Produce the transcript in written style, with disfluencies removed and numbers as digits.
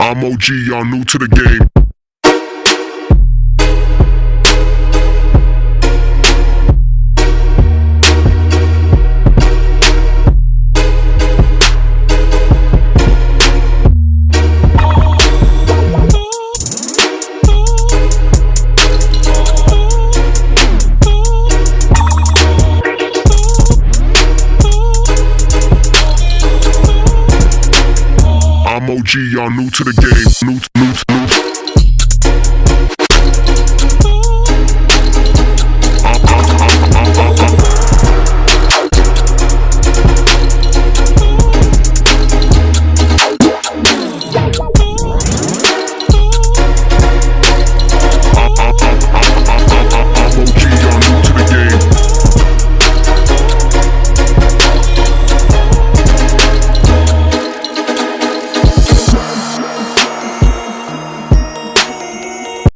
I'm OG, y'all new to the game. I'm OG, y'all new to the game. New.